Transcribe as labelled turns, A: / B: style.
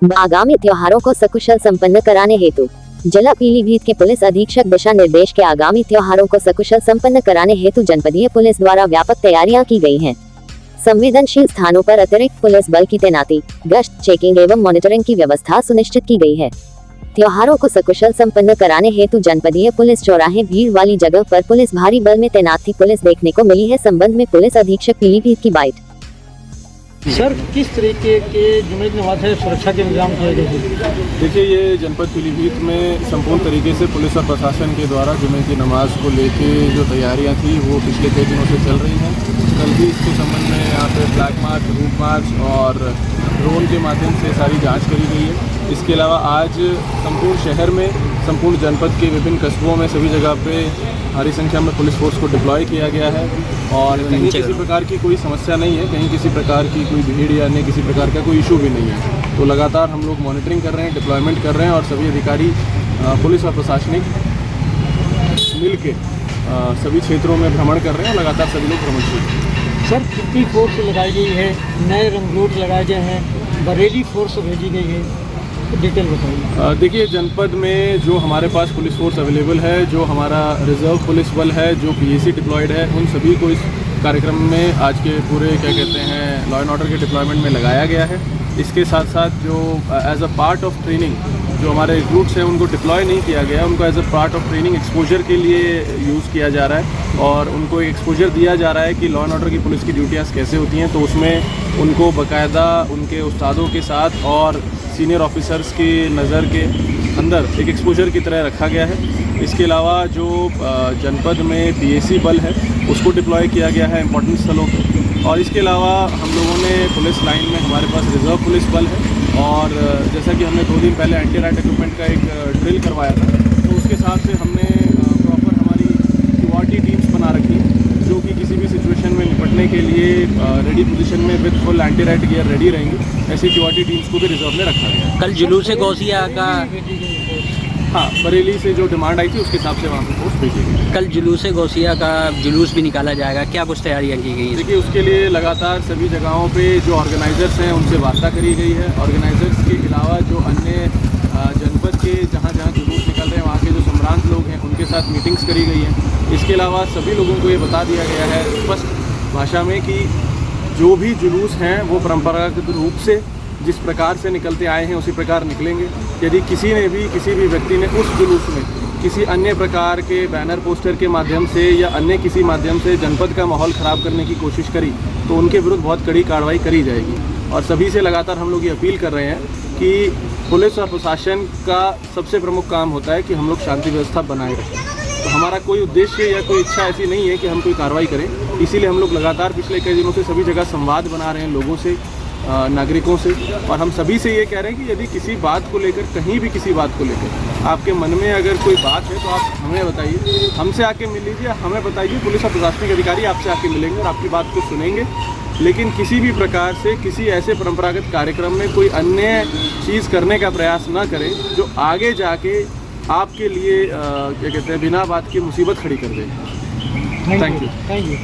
A: आगामी त्योहारों को सकुशल संपन्न कराने हेतु जिला पीलीभीत के पुलिस अधीक्षक दिशा निर्देश के आगामी त्योहारों को सकुशल संपन्न कराने हेतु जनपदीय पुलिस द्वारा व्यापक तैयारियां की गई हैं। संवेदनशील स्थानों पर अतिरिक्त पुलिस बल की तैनाती, गश्त, चेकिंग एवं मॉनिटरिंग की व्यवस्था सुनिश्चित की गई है। त्योहारों को सकुशल संपन्न कराने हेतु जनपदीय पुलिस चौराहे भीड़ वाली जगह पर पुलिस भारी बल में तैनात थी पुलिस देखने को मिली है। संबंध में पुलिस अधीक्षक पीलीभीत की बाइट।
B: सर, किस तरीके के जुमे की नमाज है सुरक्षा के इंतजाम किए गए हैं?
C: देखिए, ये जनपद पीलीभीत में संपूर्ण तरीके से पुलिस और प्रशासन के द्वारा जुमे की नमाज को लेके जो तैयारियां थी वो पिछले कई दिनों से चल रही हैं। कल भी इसके संबंध में यहाँ पे फ्लैग मार्च, रूट मार्च और ड्रोन के माध्यम से सारी जांच करी गई है। इसके अलावा आज संपूर्ण शहर में, संपूर्ण जनपद के विभिन्न कस्बों में सभी जगह पे भारी संख्या में पुलिस फोर्स को डिप्लॉय किया गया है और कहीं किसी प्रकार की कोई समस्या नहीं है, कहीं किसी प्रकार की कोई भीड़ या अन्य किसी प्रकार का कोई इशू भी नहीं है। तो लगातार हम लोग मॉनिटरिंग कर रहे हैं, डिप्लॉयमेंट कर रहे हैं और सभी अधिकारी पुलिस और प्रशासनिक मिल के सभी क्षेत्रों में भ्रमण कर रहे हैं और लगातार सभी लोग भ्रमणशील हैं।
B: सर, कितनी फोर्स लगाई गई है? नए रंगरूट लगाए गए हैं, बरेली फोर्स भेजी गई है, डिटेल बताइए।
C: देखिए, जनपद में जो हमारे पास पुलिस फोर्स अवेलेबल है, जो हमारा रिजर्व पुलिस बल है, जो पीएसी डिप्लॉयड है, उन सभी को इस कार्यक्रम में आज के पूरे लॉ एंड ऑर्डर के डिप्लॉयमेंट में लगाया गया है। इसके साथ साथ जो as a part of training जो हमारे रिक्रूट्स हैं उनको डिप्लॉय नहीं किया गया, उनको as a part of training exposure के लिए यूज़ किया जा रहा है और उनको एक्सपोजर दिया जा रहा है कि लॉ एंड ऑर्डर की पुलिस की ड्यूटियाँ कैसे होती हैं। तो उसमें उनको बाकायदा उनके उस्तादों के साथ और सीनियर ऑफिसर्स की नज़र के अंदर एक एक्सपोजर की तरह रखा गया है। इसके अलावा जो जनपद में पीएसी बल है उसको डिप्लॉय किया गया है इंपॉर्टेंट स्थलों पर और इसके अलावा हम लोगों ने पुलिस लाइन में हमारे पास रिजर्व पुलिस बल है और जैसा कि हमने 2 दिन पहले एंटी राइट इक्विपमेंट का एक ड्रिल करवाया था तो उसके हिसाब से हमने प्रॉपर हमारी क्यूआरटी टीम्स बना रखी जो कि किसी भी सिचुएशन में निपटने के लिए रेडी पोजीशन में with full anti right gear ready रहेंगी। ऐसी क्यूआरटी टीम्स को भी रिजर्व में रखा गया।
D: कल जुलूस गौसिया का
C: बरेली से जो डिमांड आई थी उसके हिसाब से वहाँ पर फोर्स भेजी गई।
D: कल जुलूस गौसिया का जुलूस भी निकाला जाएगा, क्या कुछ तैयारियां की गई हैं?
C: देखिए, उसके लिए लगातार सभी जगहों पे जो ऑर्गेनाइजर्स हैं उनसे वार्ता करी गई है। ऑर्गेनाइजर्स के अलावा जो अन्य जनपद के जहाँ जुलूस निकल रहे हैं वहाँ के जो सम्रांत लोग हैं उनके साथ मीटिंग्स करी गई हैं। इसके अलावा सभी लोगों को ये बता दिया गया है स्पष्ट भाषा में कि जो भी जुलूस हैं वो परंपरागत रूप से जिस प्रकार से निकलते आए हैं उसी प्रकार निकलेंगे। यदि किसी भी व्यक्ति ने उस जुलूस में किसी अन्य प्रकार के बैनर पोस्टर के माध्यम से या अन्य किसी माध्यम से जनपद का माहौल ख़राब करने की कोशिश करी तो उनके विरुद्ध बहुत कड़ी कार्रवाई करी जाएगी। और सभी से लगातार हम लोग ये अपील कर रहे हैं कि पुलिस और प्रशासन का सबसे प्रमुख काम होता है कि हम लोग शांति व्यवस्था बनाए रखें। तो हमारा कोई उद्देश्य या कोई इच्छा ऐसी नहीं है कि हम कोई कार्रवाई करें। इसीलिए हम लोग लगातार पिछले कई दिनों से सभी जगह संवाद बना रहे हैं लोगों से, नागरिकों से और हम सभी से ये कह रहे हैं कि यदि किसी बात को लेकर, कहीं भी किसी बात को लेकर आपके मन में अगर कोई बात है तो आप हमें बताइए, हमसे आके मिल लीजिए, हमें बताइए। पुलिस और प्रशासनिक अधिकारी आपसे आके मिलेंगे और आपकी बात को सुनेंगे। लेकिन किसी भी प्रकार से किसी ऐसे परंपरागत कार्यक्रम में कोई अन्य चीज़ करने का प्रयास ना करें जो आगे जाके आपके लिए क्या कहते हैं बिना बात की मुसीबत खड़ी कर दे।
B: Thank you.